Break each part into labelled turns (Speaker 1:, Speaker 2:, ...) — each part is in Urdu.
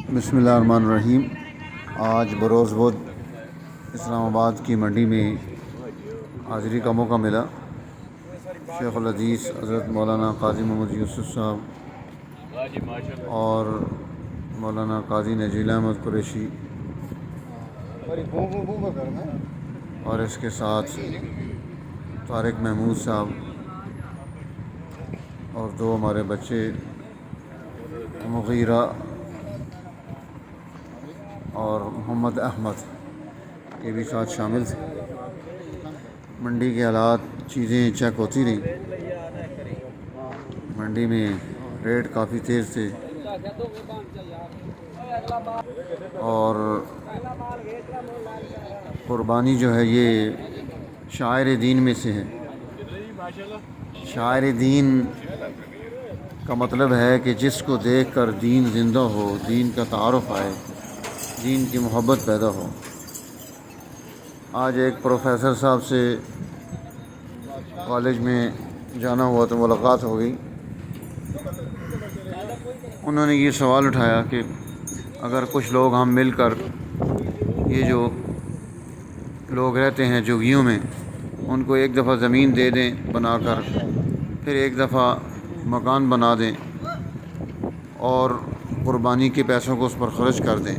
Speaker 1: بسم اللہ الرحمن الرحیم۔ آج بروز بدھ اسلام آباد کی منڈی میں حاضری کا موقع ملا۔ شیخ الحدیث حضرت مولانا قاضی محمد یوسف صاحب اور مولانا قاضی نجیل احمد قریشی اور اس کے ساتھ طارق محمود صاحب اور دو ہمارے بچے مغیرہ اور محمد احمد کے بھی ساتھ شامل تھے۔ منڈی کے حالات چیزیں چیک ہوتی رہیں۔ منڈی میں ریٹ کافی تیز تھے اور قربانی جو ہے یہ شاعر دین میں سے ہے۔ شاعر دین کا مطلب ہے کہ جس کو دیکھ کر دین زندہ ہو، دین کا تعارف آئے، دین کی محبت پیدا ہو۔ آج ایک پروفیسر صاحب سے کالج میں جانا ہوا تو ملاقات ہو گئی۔ انہوں نے یہ سوال اٹھایا کہ اگر کچھ لوگ ہم مل کر یہ جو لوگ رہتے ہیں جھگیوں میں ان کو ایک دفعہ زمین دے دیں بنا کر، پھر ایک دفعہ مکان بنا دیں اور قربانی کے پیسوں کو اس پر خرچ کر دیں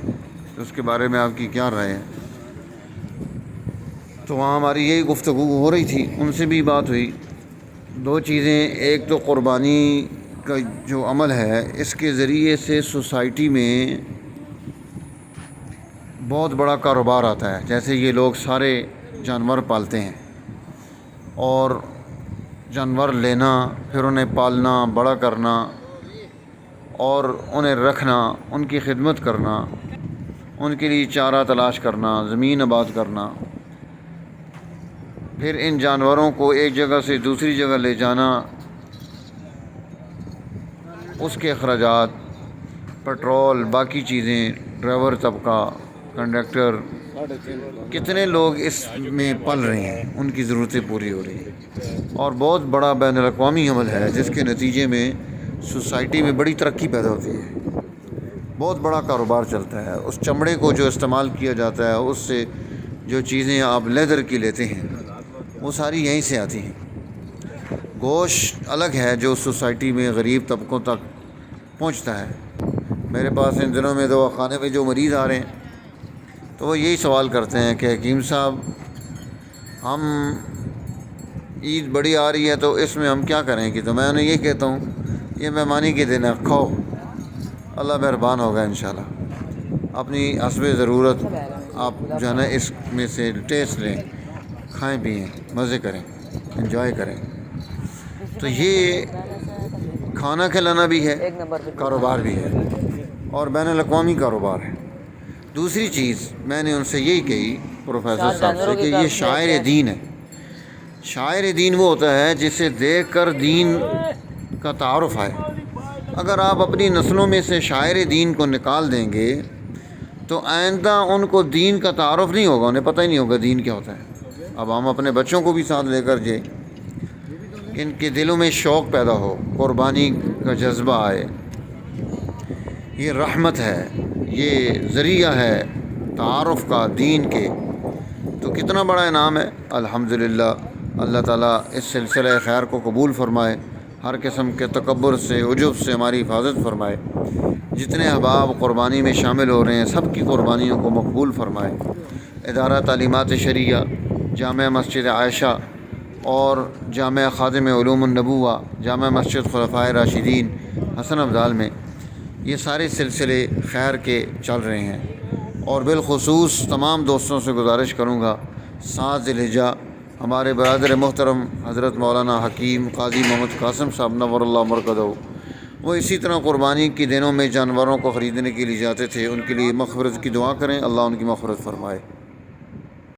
Speaker 1: تو اس کے بارے میں آپ کی کیا رائے ہے؟ تو وہاں ہماری یہی گفتگو ہو رہی تھی، ان سے بھی بات ہوئی۔ دو چیزیں، ایک تو قربانی کا جو عمل ہے اس کے ذریعے سے سوسائٹی میں بہت بڑا کاروبار آتا ہے۔ جیسے یہ لوگ سارے جانور پالتے ہیں اور جانور لینا، پھر انہیں پالنا، بڑا کرنا اور انہیں رکھنا، ان کی خدمت کرنا، ان کے لیے چارہ تلاش کرنا، زمین آباد کرنا، پھر ان جانوروں کو ایک جگہ سے دوسری جگہ لے جانا، اس کے اخراجات، پٹرول، باقی چیزیں، ڈرائیور طبقہ، کنڈکٹر، کتنے لوگ اس میں پل رہے ہیں، ان کی ضرورتیں پوری ہو رہی ہیں اور بہت بڑا بین الاقوامی عمل ہے جس کے نتیجے میں سوسائٹی میں بڑی ترقی پیدا ہوتی ہے، بہت بڑا کاروبار چلتا ہے۔ اس چمڑے کو جو استعمال کیا جاتا ہے، اس سے جو چیزیں آپ لیدر کی لیتے ہیں وہ ساری یہیں سے آتی ہیں۔ گوشت الگ ہے جو سوسائٹی میں غریب طبقوں تک پہنچتا ہے۔ میرے پاس ان دنوں میں دواخانے میں جو مریض آ رہے ہیں تو وہ یہی سوال کرتے ہیں کہ حکیم صاحب ہم عید بڑی آ رہی ہے تو اس میں ہم کیا کریں گے؟ تو میں انہیں یہ کہتا ہوں یہ مہمانی کے دن ہے، کھاؤ، اللہ مہربان ہوگا انشاءاللہ۔ اپنی حسب ضرورت آپ جو ہے نا اس میں سے ٹیسٹ لیں، کھائیں پئیں، مزے کریں، انجوائے کریں۔ تو یہ کھانا کھلانا بھی ہے، کاروبار بھی ہے اور بین الاقوامی کاروبار ہے۔ دوسری چیز میں نے ان سے یہی کہی پروفیسر صاحب سے کہ یہ شاعر دین ہے۔ شاعر دین وہ ہوتا ہے جسے دیکھ کر دین کا تعارف آئے۔ اگر آپ اپنی نسلوں میں سے شاعر دین کو نکال دیں گے تو آئندہ ان کو دین کا تعارف نہیں ہوگا، انہیں پتہ ہی نہیں ہوگا دین کیا ہوتا ہے۔ اب ہم اپنے بچوں کو بھی ساتھ لے کر جائیں، ان کے دلوں میں شوق پیدا ہو، قربانی کا جذبہ آئے۔ یہ رحمت ہے، یہ ذریعہ ہے تعارف کا دین کے، تو کتنا بڑا انعام ہے۔ الحمدللہ اللہ تعالیٰ اس سلسلہ خیر کو قبول فرمائے، ہر قسم کے تکبر سے، عجب سے ہماری حفاظت فرمائے۔ جتنے احباب قربانی میں شامل ہو رہے ہیں سب کی قربانیوں کو مقبول فرمائے۔ ادارہ تعلیمات شرعیہ، جامع مسجد عائشہ اور جامع خادم علوم النبوہ، جامع مسجد خلفائے راشدین حسن ابدال میں یہ سارے سلسلے خیر کے چل رہے ہیں۔ اور بالخصوص تمام دوستوں سے گزارش کروں گا 7 ذی الحجہ ہمارے برادر محترم حضرت مولانا حکیم قاضی محمد قاسم صاحب نور اللہ مرقدہ، وہ اسی طرح قربانی کے دنوں میں جانوروں کو خریدنے کے لیے جاتے تھے، ان کے لیے مغفرت کی دعا کریں، اللہ ان کی مغفرت فرمائے۔